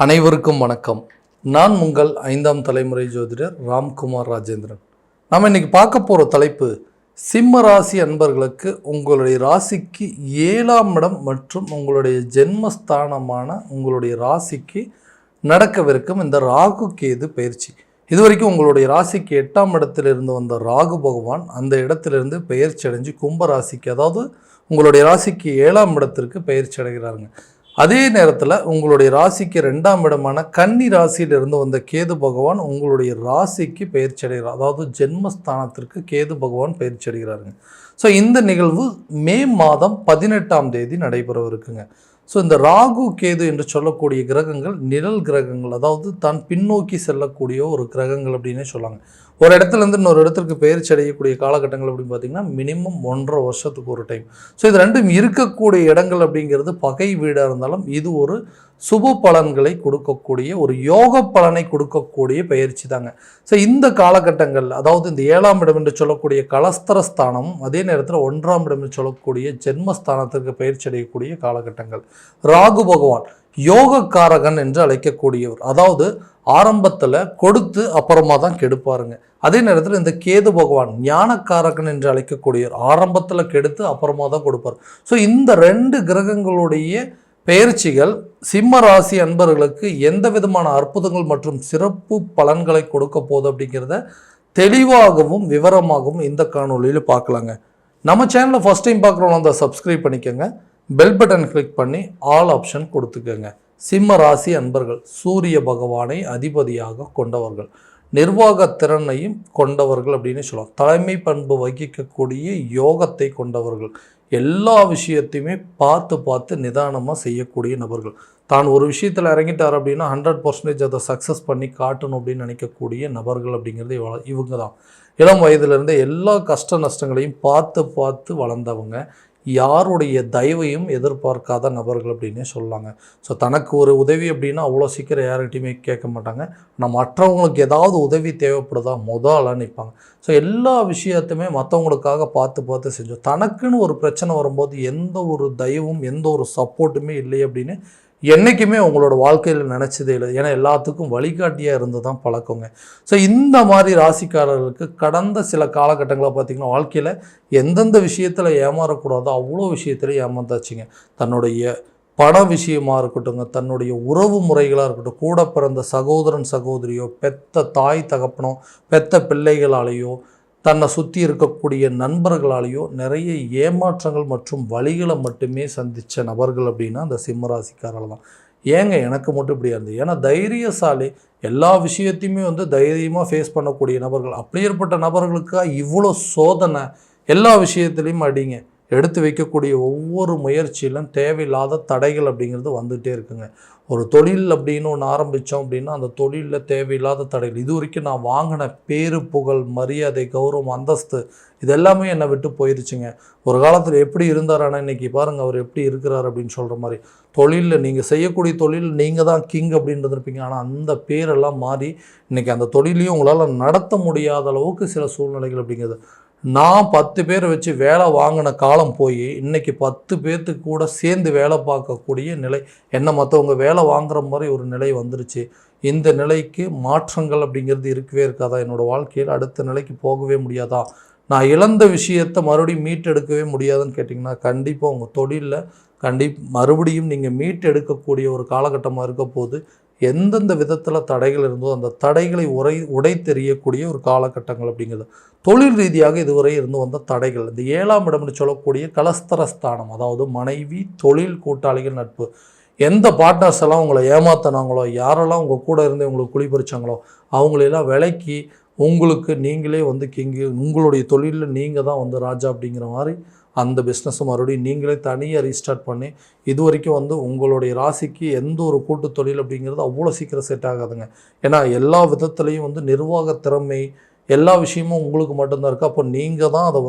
அனைவருக்கும் வணக்கம். நான் உங்கள் 5ஆம் தலைமுறை ஜோதிடர் ராம்குமார் ராஜேந்திரன். நாம் இன்னைக்கு பார்க்க போகிற தலைப்பு சிம்ம ராசி அன்பர்களுக்கு உங்களுடைய ராசிக்கு 7ஆம் இடம் மற்றும் உங்களுடைய ஜென்மஸ்தானமான உங்களுடைய ராசிக்கு நடக்கவிருக்கும் இந்த ராகு கேது பயிற்சி. இதுவரைக்கும் உங்களுடைய ராசிக்கு 8ஆம் இடத்திலிருந்து வந்த ராகு பகவான் அந்த இடத்திலிருந்து பயிற்சி அடைஞ்சு கும்ப ராசிக்கு, அதாவது உங்களுடைய ராசிக்கு 7ஆம் இடத்திற்கு பயிற்சி அடைகிறாருங்க. அதே நேரத்தில் உங்களுடைய ராசிக்கு 2ஆம் இடமான கன்னி ராசியிலிருந்து வந்த கேது பகவான் உங்களுடைய ராசிக்கு பயிற்சி அடைகிறார், அதாவது ஜென்மஸ்தானத்திற்கு கேது பகவான் பயிற்சி அடைகிறாருங்க. ஸோ இந்த நிகழ்வு மே மாதம் 18ஆம் தேதி நடைபெறவிருக்குங்க. ஸோ இந்த ராகு கேது என்று சொல்லக்கூடிய கிரகங்கள் நிழல் கிரகங்கள், அதாவது தான் பின்னோக்கி செல்லக்கூடிய ஒரு கிரகங்கள் அப்படின்னே சொல்லாங்க. ஒரு இடத்துலேருந்து இன்னொரு இடத்துக்கு பயிற்சி அடையக்கூடிய காலகட்டங்கள் அப்படின்னு பார்த்தீங்கன்னா மினிமம் 1.5 வருஷத்துக்கு ஒரு டைம். ஸோ இது ரெண்டும் இருக்கக்கூடிய இடங்கள் அப்படிங்கிறது பகை வீடாக இருந்தாலும் இது ஒரு சுப பலன்களை கொடுக்கக்கூடிய ஒரு யோக பலனை கொடுக்கக்கூடிய பயிற்சி தாங்க. ஸோ இந்த காலகட்டங்கள், அதாவது இந்த 7ஆம் இடம் என்று சொல்லக்கூடிய கலஸ்தரஸ்தானமும் அதே நேரத்தில் 1ஆம் இடம் என்று சொல்லக்கூடிய ஜென்மஸ்தானத்திற்கு பயிற்சி அடையக்கூடிய காலகட்டங்கள். ராகு பகவான் யோகக்காரகன் என்று அழைக்கக்கூடியவர், அதாவது ஆரம்பத்தில் கொடுத்து அப்புறமா தான் கெடுப்பாருங்க. அதே நேரத்தில் இந்த கேது பகவான் ஞானக்காரகன் என்று அழைக்கக்கூடியவர், ஆரம்பத்தில் கெடுத்து அப்புறமா தான் கொடுப்பார். ஸோ இந்த 2 கிரகங்களுடைய பெயர்ச்சிகள் சிம்ம ராசி அன்பர்களுக்கு எந்த விதமான அற்புதங்கள் மற்றும் சிறப்பு பலன்களை கொடுக்க போகுது அப்படிங்கிறத தெளிவாகவும் விவரமாகவும் இந்த காணொலியில் பார்க்கலாங்க. நம்ம சேனலில் ஃபஸ்ட் டைம் பார்க்குறவங்க அந்த சப்ஸ்கிரைப் பண்ணிக்கோங்க, பெல் பட்டன் கிளிக் பண்ணி ஆல் ஆப்ஷன் கொடுத்துக்கோங்க. சிம்ம ராசி அன்பர்கள் சூரிய பகவானை அதிபதியாக கொண்டவர்கள், நிர்வாக திறனையும் கொண்டவர்கள் அப்படின்னு சொல்லலாம். தலைமை பண்பு வகிக்கக்கூடிய யோகத்தை கொண்டவர்கள், எல்லா விஷயத்தையுமே பார்த்து நிதானமாக செய்யக்கூடிய நபர்கள். தான் ஒரு விஷயத்தில் இறங்கிட்டார் அப்படின்னா 100% அதை சக்ஸஸ் பண்ணி காட்டணும் அப்படின்னு நினைக்கக்கூடிய நபர்கள் அப்படிங்கிறது இவங்க தான். இளம் வயதிலிருந்தே எல்லா கஷ்ட நஷ்டங்களையும் பார்த்து வளர்ந்தவங்க, யாருடைய தயவையும் எதிர்பார்க்காத நபர்கள் அப்படின்னே சொல்லலாங்க. ஸோ தனக்கு ஒரு உதவி அப்படின்னா அவ்வளோ சீக்கிரம் யார்கிட்டையுமே கேட்க மாட்டாங்க. ஆனால் மற்றவங்களுக்கு ஏதாவது உதவி தேவைப்படுதா முதல்ல நிற்பாங்க. ஸோ எல்லா விஷயத்தையுமே மற்றவங்களுக்காக பார்த்து செஞ்சோம். தனக்குன்னு ஒரு பிரச்சனை வரும்போது எந்த ஒரு தயவும் எந்த ஒரு சப்போர்ட்டுமே இல்லை அப்படின்னு என்றைக்குமே உங்களோட வாழ்க்கையில் நினச்சதே இல்லை. ஏன்னா எல்லாத்துக்கும் வழிகாட்டியாக இருந்து தான் பழக்கங்க. ஸோ இந்த மாதிரி ராசிக்காரர்களுக்கு கடந்த சில காலகட்டங்களில் பார்த்திங்கன்னா வாழ்க்கையில் எந்தெந்த விஷயத்தில் ஏமாறக்கூடாதோ அவ்வளோ விஷயத்தில் ஏமாந்தாச்சுங்க. தன்னுடைய பண விஷயமாக இருக்கட்டுங்க, தன்னுடைய உறவு முறைகளாக இருக்கட்டும், கூட பிறந்த சகோதரன் சகோதரியோ, பெத்த தாய் தகப்பனோ, பெத்த பிள்ளைகளாலேயோ, தன்னை சுற்றி இருக்கக்கூடிய நண்பர்களாலேயோ நிறைய ஏமாற்றங்கள் மற்றும் வழிகளை மட்டுமே சந்தித்த நபர்கள் அப்படின்னா அந்த சிம்மராசிக்காரர்கள் தான். ஏங்க எனக்கு மட்டும் இப்படியா இருந்தது? ஏன்னா தைரியசாலி, எல்லா விஷயத்தையுமே தைரியமாக ஃபேஸ் பண்ணக்கூடிய நபர்கள். அப்படியேற்பட்ட நபர்களுக்காக இவ்வளோ சோதனை, எல்லா விஷயத்துலேயும் அடிங்க எடுத்து வைக்கக்கூடிய ஒவ்வொரு முயற்சியிலும் தேவையில்லாத தடைகள் அப்படிங்கிறது வந்துகிட்டே இருக்குங்க. ஒரு தொழில் அப்படின்னு ஒன்று ஆரம்பித்தோம் அப்படின்னா அந்த தொழிலில் தேவையில்லாத தடைகள், இது வரைக்கும் நான் வாங்கின பேரு புகழ் மரியாதை கௌரவம் அந்தஸ்து இதெல்லாமே என்னை விட்டு போயிருச்சுங்க. ஒரு காலத்தில் எப்படி இருந்தார், ஆனால் இன்றைக்கி பாருங்கள் அவர் எப்படி இருக்கிறார் அப்படின்னு சொல்கிற மாதிரி. தொழிலில் நீங்கள் செய்யக்கூடிய தொழில் நீங்கள் தான் கிங் அப்படின்றது இருப்பீங்க, ஆனால் அந்த பேரெல்லாம் மாறி இன்றைக்கி அந்த தொழிலையும் உங்களால் நடத்த முடியாத அளவுக்கு சில சூழ்நிலைகள் அப்படிங்கிறது. நான் 10 பேரை வச்சு வேலை வாங்கின காலம் போய் இன்றைக்கி 10 பேர்த்துக்கு கூட சேர்ந்து வேலை பார்க்கக்கூடிய நிலை, என்ன மற்றவங்க வேலை வாங்குகிற மாதிரி ஒரு நிலை வந்துருச்சு. இந்த நிலைக்கு மாற்றங்கள் அப்படிங்கிறது இருக்கவே இருக்காதா? என்னோடய வாழ்க்கையில் அடுத்த நிலைக்கு போகவே முடியாதா? நான் இழந்த விஷயத்தை மறுபடியும் மீட்டெடுக்கவே முடியாதுன்னு கேட்டிங்கன்னா கண்டிப்பாக உங்கள் தொழிலில் மறுபடியும் நீங்கள் மீட்டெடுக்கக்கூடிய ஒரு காலகட்டமாக இருக்க போது. எந்தெந்த விதத்தில் தடைகள் இருந்தோ அந்த தடைகளை உடைத்தெறியக்கூடிய ஒரு காலகட்டங்கள் அப்படிங்கிறது. தொழில் ரீதியாக இதுவரை இருந்து வந்த தடைகள், இந்த 7ஆம் இடம்னு சொல்லக்கூடிய கலஸ்தரஸ்தானம், அதாவது மனைவி, தொழில், கூட்டாளிகள், நட்பு, எந்த பார்ட்னர்ஸ் எல்லாம் உங்களை ஏமாத்தினாங்களோ, யாரெல்லாம் உங்கள் கூட இருந்து உங்களுக்கு குளிபறிச்சாங்களோ அவங்களெல்லாம் விலைக்கு உங்களுக்கு நீங்களே கிங்கு, உங்களுடைய தொழிலில் நீங்கள் தான் ராஜா அப்படிங்கிற மாதிரி அந்த பிஸ்னஸை மறுபடியும் நீங்களே தனியாக ரீஸ்டார்ட் பண்ணி, இது வரைக்கும் உங்களுடைய ராசிக்கு எந்த ஒரு கூட்டு தொழில் அப்படிங்கிறது அவ்வளோ சீக்கிரம் செட் ஆகாதுங்க. ஏன்னா எல்லா விதத்துலேயும் நிர்வாக திறமை எல்லா விஷயமும் உங்களுக்கு மட்டும்தான் இருக்குது. அப்போ நீங்கள் தான் அதை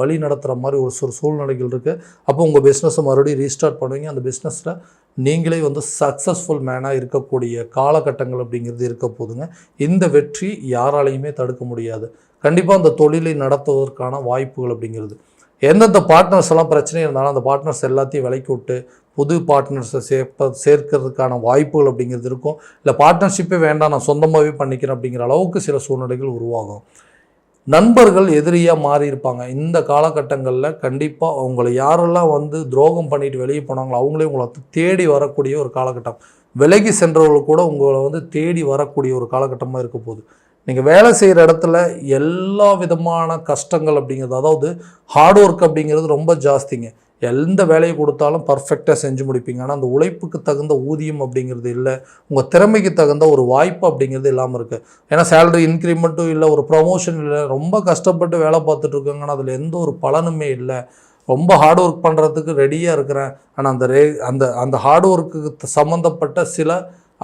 வழி நடத்துகிற மாதிரி ஒரு சூழ்நிலைகள் இருக்குது. அப்போ உங்கள் பிஸ்னஸை மறுபடியும் ரீஸ்டார்ட் பண்ணுவீங்க. அந்த பிஸ்னஸில் நீங்களே சக்ஸஸ்ஃபுல் மேனாக இருக்கக்கூடிய காலகட்டங்கள் அப்படிங்கிறது இருக்க போதுங்க. இந்த வெற்றி யாராலையுமே தடுக்க முடியாது. கண்டிப்பாக அந்த தொழிலை நடத்துவதற்கான வாய்ப்புகள் அப்படிங்கிறது எந்தெந்த பார்ட்னர்ஸ் எல்லாம் பிரச்சனை இருந்தாலும் அந்த பார்ட்னர்ஸ் எல்லாத்தையும் விலக்கி விட்டு புது பார்ட்னர்ஸை சேர்க்கறதுக்கான வாய்ப்புகள் அப்படிங்கிறது இருக்கும். இல்லை பார்ட்னர்ஷிப்பே வேண்டாம், நான் சொந்தமாகவே பண்ணிக்கிறேன் அப்படிங்கிற அளவுக்கு சில சூழ்நிலைகள் உருவாகும். நண்பர்கள் எதிரியாக மாறி இருப்பாங்க. இந்த காலகட்டங்களில் கண்டிப்பாக அவங்களை யாரெல்லாம் வந்து துரோகம் பண்ணிட்டு வெளியே போனாங்களோ அவங்களே உங்களை தேடி வரக்கூடிய ஒரு காலகட்டம். விலகி சென்றவர்கள் கூட உங்களை வந்து தேடி வரக்கூடிய ஒரு காலகட்டமாக இருக்க போகுது. நீங்கள் வேலை செய்கிற இடத்துல எல்லா விதமான கஷ்டங்கள் அப்படிங்கிறது, அதாவது ஹார்ட் ஒர்க் அப்படிங்கிறது ரொம்ப ஜாஸ்திங்க. எந்த வேலையை கொடுத்தாலும் பர்ஃபெக்டாக செஞ்சு முடிப்பீங்க. ஆனால் அந்த உழைப்புக்கு தகுந்த ஊதியம் அப்படிங்கிறது இல்லை, உங்கள் திறமைக்கு தகுந்த ஒரு வாய்ப்பு அப்படிங்கிறது இல்லாமல் இருக்குது. ஏன்னா சேலரி இன்க்ரிமெண்ட்டும் இல்லை, ஒரு ப்ரமோஷன் இல்லை, ரொம்ப கஷ்டப்பட்டு வேலை பார்த்துட்டு இருக்காங்க, ஆனால் அதில் எந்த ஒரு பலனுமே இல்லை. ரொம்ப ஹார்ட் ஒர்க் பண்ணுறதுக்கு ரெடியாக இருக்கிறேன், ஆனால் அந்த அந்த ஹார்ட் ஒர்க்குக்கு சம்மந்தப்பட்ட சில,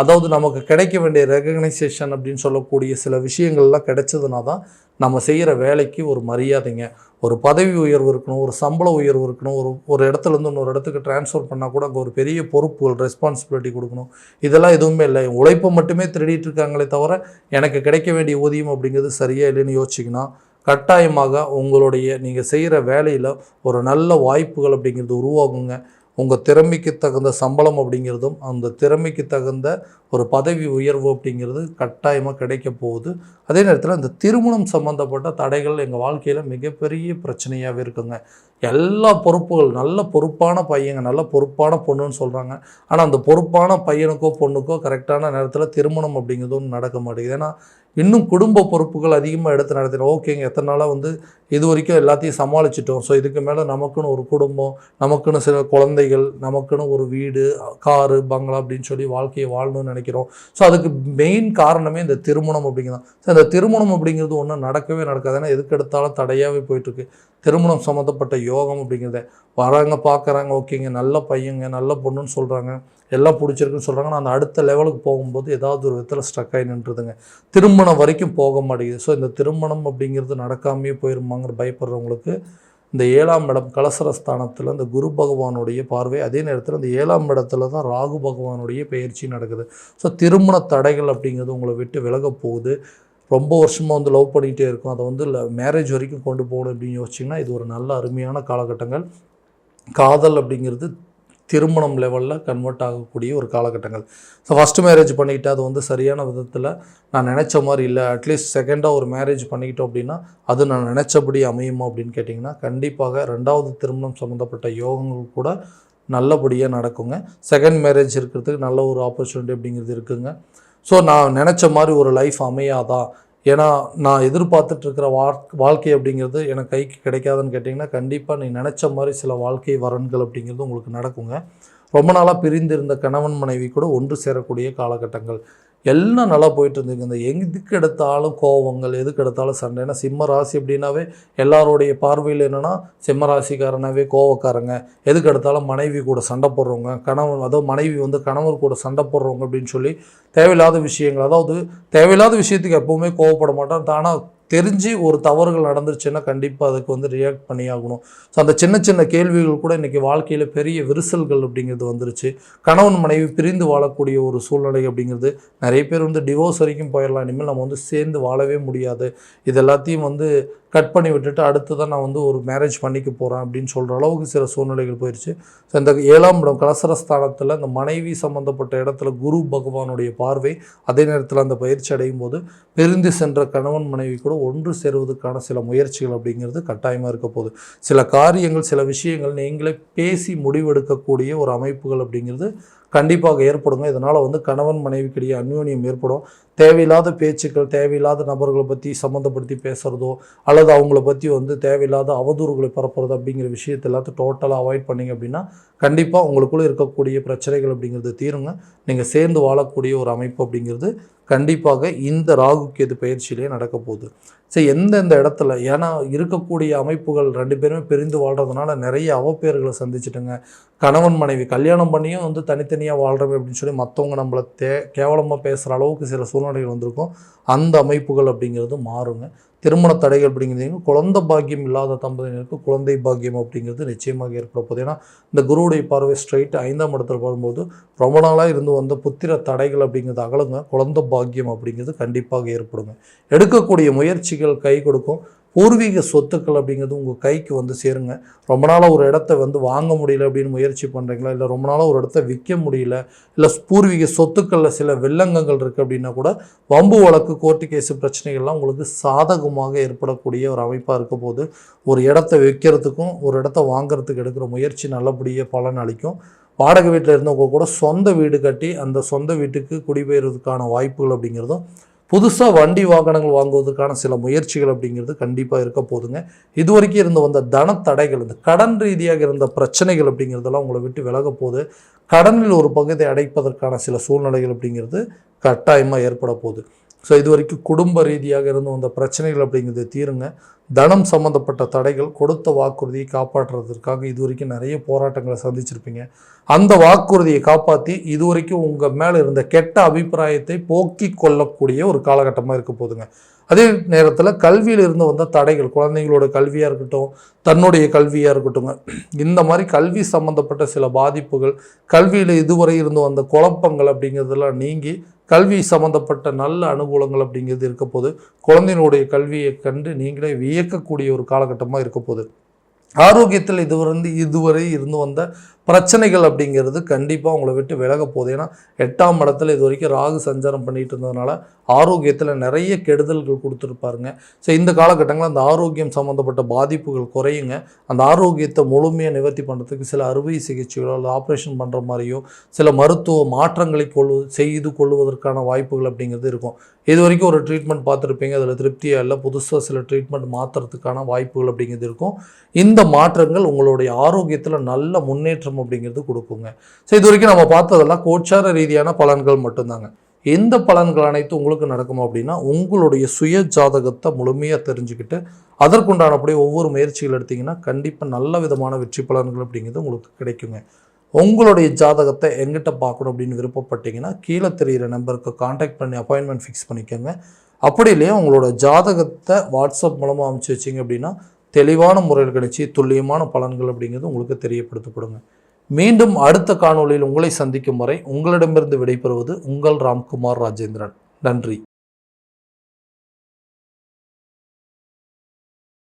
அதாவது நமக்கு கிடைக்க வேண்டிய ரெகக்னைசேஷன் அப்படின்னு சொல்லக்கூடிய சில விஷயங்கள்லாம் கிடைச்சதுனா தான் நம்ம செய்கிற வேலைக்கு ஒரு மரியாதைங்க. ஒரு பதவி உயர்வு இருக்கணும், ஒரு சம்பள உயர்வு இருக்கணும், ஒரு இடத்துலேருந்து இன்னொரு இடத்துக்கு ட்ரான்ஸ்ஃபர் பண்ணால் கூட அங்கே ஒரு பெரிய பொறுப்புகள், ரெஸ்பான்சிபிலிட்டி கொடுக்கணும். இதெல்லாம் எதுவுமே இல்லை. உழைப்பை மட்டுமே திருடிட்டு இருக்காங்களே தவிர எனக்கு கிடைக்க வேண்டிய ஊதியம் அப்படிங்கிறது சரியாக இல்லைன்னு யோசிச்சிங்கன்னா கட்டாயமாக உங்களுடைய நீங்கள் செய்கிற வேலையில் ஒரு நல்ல வாய்ப்புகள் அப்படிங்கிறது உருவாகுங்க. உங்கள் திறமைக்கு தகுந்த சம்பளம் அப்படிங்கிறதும் அந்த திறமைக்கு தகுந்த ஒரு பதவி உயர்வு அப்படிங்கிறது கட்டாயமாக கிடைக்க போகுது. அதே நேரத்தில் இந்த திருமணம் சம்மந்தப்பட்ட தடைகள் எங்கள் வாழ்க்கையில் மிகப்பெரிய பிரச்சனையாகவே இருக்குங்க. எல்லா பொறுப்புகள், நல்ல பொறுப்பான பையங்க, நல்ல பொறுப்பான பொண்ணுன்னு சொல்கிறாங்க. ஆனால் அந்த பொறுப்பான பையனுக்கோ பொண்ணுக்கோ கரெக்டான நேரத்தில் திருமணம் அப்படிங்கிறதும் நடக்க மாட்டேங்குது. ஏன்னா இன்னும் குடும்ப பொறுப்புகள் அதிகமாக எடுத்து நடத்தினோம். ஓகேங்க, எத்தனை நாளாக வந்து இது வரைக்கும் எல்லாத்தையும் சமாளிச்சிட்டோம். ஸோ இதுக்கு மேலே நமக்குன்னு ஒரு குடும்பம், நமக்குன்னு சில குழந்தைகள், நமக்குன்னு ஒரு வீடு, காரு, பங்களா அப்படின்னு சொல்லி வாழ்க்கையை வாழணும்னு நினைக்கிறோம். ஸோ அதுக்கு மெயின் காரணமே இந்த திருமணம் அப்படிங்கிறது. ஸோ இந்த திருமணம் அப்படிங்கிறது ஒன்றும் நடக்கவே நடக்காது. ஏன்னா எதுக்கு எடுத்தாலும் தடையாகவே போயிட்டுருக்கு. திருமணம் சம்மந்தப்பட்ட யோகம் அப்படிங்கிறத வராங்க, பார்க்குறாங்க, ஓகேங்க, நல்ல பையங்க, நல்ல பொண்ணுன்னு சொல்கிறாங்க, எல்லாம் பிடிச்சிருக்குன்னு சொல்கிறாங்க. ஆனால் அந்த அடுத்த லெவலுக்கு போகும்போது ஏதாவது ஒரு விதத்தில் ஸ்ட்ரக் ஆகி நின்றுதுங்க. திருமணம் வரைக்கும் போக மாட்டேங்குது. ஸோ இந்த திருமணம் அப்படிங்கிறது நடக்காமையே போயிருமாங்கிற பயப்படுறவங்களுக்கு இந்த 7ஆம் இடம் கலசரஸ்தானத்தில் இந்த குரு பகவானுடைய பார்வை, அதே நேரத்தில் இந்த 7ஆம் இடத்துல தான் ராகு பகவானுடைய பயிற்சி நடக்குது. ஸோ திருமண தடைகள் அப்படிங்கிறது உங்களை விட்டு விலக போகுது. ரொம்ப வருஷமாக வந்து லவ் பண்ணிகிட்டே இருக்கும், அதை வந்து மேரேஜ் வரைக்கும் கொண்டு போகணும் அப்படின்னு யோசிச்சிங்கன்னா இது ஒரு நல்ல அருமையான காலகட்டங்கள். காதல் அப்படிங்கிறது திருமணம் லெவலில் கன்வெர்ட் ஆகக்கூடிய ஒரு காலகட்டங்கள். ஸோ ஃபஸ்ட்டு மேரேஜ் பண்ணிக்கிட்டு அது வந்து சரியான விதத்தில் நான் நினச்ச மாதிரி இல்லை, அட்லீஸ்ட் செகண்டாக ஒரு மேரேஜ் பண்ணிக்கிட்டோம் அப்படின்னா அது நான் நினச்சபடி அமையுமா அப்படின்னு கேட்டிங்கன்னா கண்டிப்பாக 2வது திருமணம் சம்மந்தப்பட்ட யோகங்கள் கூட நல்லபடியாக நடக்குங்க. செகண்ட் மேரேஜ் இருக்கிறதுக்கு நல்ல ஒரு ஆப்பர்ச்சுனிட்டி அப்படிங்கிறது இருக்குதுங்க. ஸோ நான் நினச்ச மாதிரி ஒரு லைஃப் அமையாதா, ஏன்னா நான் எதிர்பார்த்துட்ருக்கிற வாழ்க்கை அப்படிங்கிறது எனக்கு கைக்கு கிடைக்காதுன்னு கேட்டிங்கன்னா கண்டிப்பாக நீ நினச்ச மாதிரி சில வாழ்க்கை வரன்கள் அப்படிங்கிறது உங்களுக்கு நடக்குங்க. ரொம்ப நாளாக பிரிந்து இருந்த கணவன் மனைவி கூட ஒன்று சேரக்கூடிய காலகட்டங்கள் எல்லாம் நல்லா போயிட்டு இருந்துங்க. இந்த எதுக்கு எடுத்தாலும் கோவங்கள், எதுக்கு எடுத்தாலும் சண்டை. ஏன்னா சிம்ம ராசி அப்படின்னாவே எல்லாருடைய பார்வையில் என்னென்னா சிம்ம ராசிக்காரனாவே கோவக்காரங்க, எதுக்கு எடுத்தாலும் மனைவி கூட சண்டை போடுறவங்க, கணவன் அதாவது மனைவி வந்து கணவர் கூட சண்டை போடுறவங்க அப்படின்னு சொல்லி தேவையில்லாத விஷயங்கள், அதாவது தேவையில்லாத விஷயத்துக்கு எப்போவுமே கோவப்பட மாட்டான். தானாக தெரிஞ்சு ஒரு தவறுகள் நடந்துருச்சுன்னா கண்டிப்பாக அதுக்கு வந்து ரியாக்ட் பண்ணி ஆகணும். ஸோ அந்த சின்ன சின்ன கேள்விகள் கூட இன்றைக்கி வாழ்க்கையில் பெரிய விரிசல்கள் அப்படிங்கிறது வந்துருச்சு. கணவன் மனைவி பிரிந்து வாழக்கூடிய ஒரு சூழ்நிலை அப்படிங்கிறது நிறைய பேர் வந்து டிவோர்ஸ் வரைக்கும் போயிடலாம், இனிமேல் நம்ம வந்து சேர்ந்து வாழவே முடியாது, இது எல்லாத்தையும் வந்து கட் பண்ணி விட்டுட்டு அடுத்து தான் நான் வந்து ஒரு மேரேஜ் பண்ணிக்க போகிறேன் அப்படின்னு சொல்கிற அளவுக்கு சில சூழ்நிலைகள் போயிடுச்சு. ஸோ இந்த 7ஆம் இடம் கலசரஸ்தானத்தில் இந்த மனைவி சம்மந்தப்பட்ட இடத்துல குரு பகவானுடைய பார்வை, அதே நேரத்தில் அந்த பயிற்சி அடையும் போது பிரிந்து சென்ற கணவன் மனைவி கூட ஒன்று சேருவதற்கான சில முயற்சிகள் அப்படிங்கிறது கட்டாயமாக இருக்க போகுது. சில காரியங்கள், சில விஷயங்கள் நீங்களே பேசி முடிவெடுக்கக்கூடிய ஒரு அமைப்புகள் அப்படிங்கிறது கண்டிப்பாக ஏற்படுங்க. இதனால் வந்து கணவன் மனைவிக்கிடையே அந்யோன்யம் ஏற்படும். தேவையில்லாத பேச்சுக்கள், தேவையில்லாத நபர்களை பற்றி சம்மந்தப்படுத்தி பேசுகிறதோ அல்லது அவங்கள பற்றி வந்து தேவையில்லாத அவதூறுகளை பரப்புறது அப்படிங்கிற விஷயத்தை எல்லாத்தையும் டோட்டலாக அவாய்ட் பண்ணிங்க அப்படின்னா கண்டிப்பாக உங்களுக்குள்ளே இருக்கக்கூடிய பிரச்சனைகள் அப்படிங்கிறது தீருங்க. நீங்கள் சேர்ந்து வாழக்கூடிய ஒரு அமைப்பு அப்படிங்கிறது கண்டிப்பாக இந்த ராகு கேது பயிற்சியிலே நடக்க போகுது. சரி, எந்தெந்த இடத்துல, ஏன்னா இருக்கக்கூடிய அமைப்புகள் 2 பேருமே பிரிந்து வாழ்கிறதுனால நிறைய அவப்பேர்களை சந்திச்சுட்டுங்க. கணவன் மனைவி கல்யாணம் பண்ணியும் வந்து தனித்தனியாக வாழ்கிறோம் அப்படின்னு சொல்லி மற்றவங்க நம்மளை கேவலமாக பேசுகிற அளவுக்கு சில சூழ்நிலைகள் வந்திருக்கும். அந்த அமைப்புகள் அப்படிங்கிறது மாறுங்க. திருமண தடைகள் அப்படிங்கிறது குழந்தை பாக்கியம் இல்லாத தம்பதியினருக்கு குழந்தை பாக்கியம் அப்படிங்கிறது நிச்சயமாக ஏற்பட போகுது. ஏன்னா இந்த குருவுடைய பார்வை ஸ்ட்ரைட் 5ஆம் இடத்துல வரும்போது ரொம்ப நாளாக இருந்து வந்த புத்திர தடைகள் அப்படிங்கிறது அகலுங்க. குழந்தை பாக்கியம் அப்படிங்கிறது கண்டிப்பாக ஏற்படுங்க. எடுக்கக்கூடிய முயற்சிகள் கை கொடுக்கும். பூர்வீக சொத்துக்கள் அப்படிங்கிறது உங்கள் கைக்கு வந்து சேருங்க. ரொம்ப நாளாக ஒரு இடத்த வந்து வாங்க முடியல அப்படின்னு முயற்சி பண்ணுறீங்களா, இல்லை ரொம்ப நாளாக ஒரு இடத்த விற்க முடியல, இல்லை பூர்வீக சொத்துக்களில் சில வில்லங்கங்கள் இருக்குது அப்படின்னா கூட வம்பு வழக்கு கோர்ட்டு கேஸு பிரச்சனைகள்லாம் உங்களுக்கு சாதகமாக ஏற்படக்கூடிய ஒரு அமைப்பாக இருக்க போது ஒரு இடத்த விற்கிறதுக்கும் ஒரு இடத்த வாங்குறதுக்கு எடுக்கிற முயற்சி நல்லபடியாக பலன் அளிக்கும். வாடகை வீட்டில் இருந்தவங்க கூட சொந்த வீடு கட்டி அந்த சொந்த வீட்டுக்கு குடிபெயர்வதற்கான வாய்ப்புகள் அப்படிங்கிறதும், புதுசாக வண்டி வாகனங்கள் வாங்குவதற்கான சில முயற்சிகள் அப்படிங்கிறது கண்டிப்பாக இருக்க போதுங்க. இது வரைக்கும் இருந்து வந்த தன தடைகள், இந்த கடன் ரீதியாக இருந்த பிரச்சனைகள் அப்படிங்கிறதெல்லாம் உங்களை விட்டு விலக போகுது. கடனில் ஒரு பகுதியை அடைப்பதற்கான சில சூழ்நிலைகள் அப்படிங்கிறது கட்டாயமாக ஏற்பட போகுது. ஸோ இது வரைக்கும் குடும்ப ரீதியாக இருந்து வந்த பிரச்சனைகள் அப்படிங்கிறது தீருங்க. தனம் சம்மந்தப்பட்ட தடைகள், கொடுத்த வாக்குறுதியை காப்பாற்றுறதுக்காக இது வரைக்கும் நிறைய போராட்டங்களை சந்திச்சிருப்பீங்க. அந்த வாக்குறுதியை காப்பாற்றி இது வரைக்கும் உங்கள் மேலே இருந்த கெட்ட அபிப்பிராயத்தை போக்கி கொள்ளக்கூடிய ஒரு காலகட்டமாக இருக்க போதுங்க. அதே நேரத்தில் கல்வியில் இருந்து வந்த தடைகள், குழந்தைங்களோட கல்வியாக இருக்கட்டும், தன்னுடைய கல்வியாக இருக்கட்டுங்க, இந்த மாதிரி கல்வி சம்மந்தப்பட்ட சில பாதிப்புகள், கல்வியில் இதுவரை இருந்து வந்த குழப்பங்கள் அப்படிங்கிறதெல்லாம் நீங்கி கல்வி சம்மந்தப்பட்ட நல்ல அனுகூலங்கள் அப்படிங்கிறது இருக்க போது குழந்தைகளுடைய கல்வியை கண்டு நீங்களே வியக்கக்கூடிய ஒரு காலகட்டமாக இருக்க போகுது. ஆரோக்கியத்தில் இதுவரை இருந்து வந்த பிரச்சனைகள் அப்படிங்கிறது கண்டிப்பாக உங்களை விட்டு விலக போகுது. ஏன்னா 8ஆம் இடத்துல இது வரைக்கும் ராகு சஞ்சாரம் பண்ணிட்டு இருந்ததுனால ஆரோக்கியத்தில் நிறைய கெடுதல்கள் கொடுத்துருப்பாருங்க. ஸோ இந்த காலகட்டங்களில் அந்த ஆரோக்கியம் சம்மந்தப்பட்ட பாதிப்புகள் குறையுங்க. அந்த ஆரோக்கியத்தை முழுமையாக நிவர்த்தி பண்ணுறதுக்கு சில அறுவை சிகிச்சைகளோ இல்லை ஆப்ரேஷன் பண்ணுற மாதிரியோ சில மருத்துவ மாற்றங்களை செய்து கொள்வதற்கான வாய்ப்புகள் அப்படிங்கிறது இருக்கும். இது வரைக்கும் ஒரு ட்ரீட்மெண்ட் பார்த்துருப்பீங்க, அதில் திருப்தியாக இல்லை, புதுசாக சில ட்ரீட்மெண்ட் மாற்றுறதுக்கான வாய்ப்புகள் அப்படிங்கிறது இருக்கும். இந்த மாற்றங்கள் உங்களுடைய ஆரோக்கியத்தில் நல்ல முன்னேற்றம் அப்படிங்கிறது கொடுக்குங்க. ஸோ இது வரைக்கும் நம்ம பார்த்ததெல்லாம் கோச்சார ரீதியான பலன்கள் மட்டும்தாங்க. எந்த பலன்கள் அனைத்தும் உங்களுக்கு நடக்கும் அப்படின்னா உங்களுடைய சுய ஜாதகத்தை முழுமையாக தெரிஞ்சுக்கிட்டு அதற்குண்டானபடி ஒவ்வொரு முயற்சிகள் எடுத்திங்கன்னா கண்டிப்பாக நல்ல விதமான வெற்றி பலன்கள் அப்படிங்கிறது உங்களுக்கு கிடைக்குங்க. உங்களுடைய ஜாதகத்தை எங்கிட்ட பார்க்கணும் அப்படின்னு விருப்பப்பட்டீங்கன்னா கீழே தெரிகிற நம்பருக்கு கான்டாக்ட் பண்ணி அப்பாயின்மெண்ட் ஃபிக்ஸ் பண்ணிக்கோங்க. அப்படி இல்லையா உங்களோட ஜாதகத்தை வாட்ஸ்அப் மூலமாக அனுப்பிச்சி வச்சிங்க அப்படின்னா தெளிவான முறையில் கிடைச்சி துல்லியமான பலன்கள் அப்படிங்கிறது உங்களுக்கு தெரியப்படுத்தப்படுங்க. மீண்டும் அடுத்த காணொளியில் உங்களை சந்திக்கும் வரை உங்களிடமிருந்து விடைபெறுவது உங்கள் ராம்குமார் ராஜேந்திரன். நன்றி.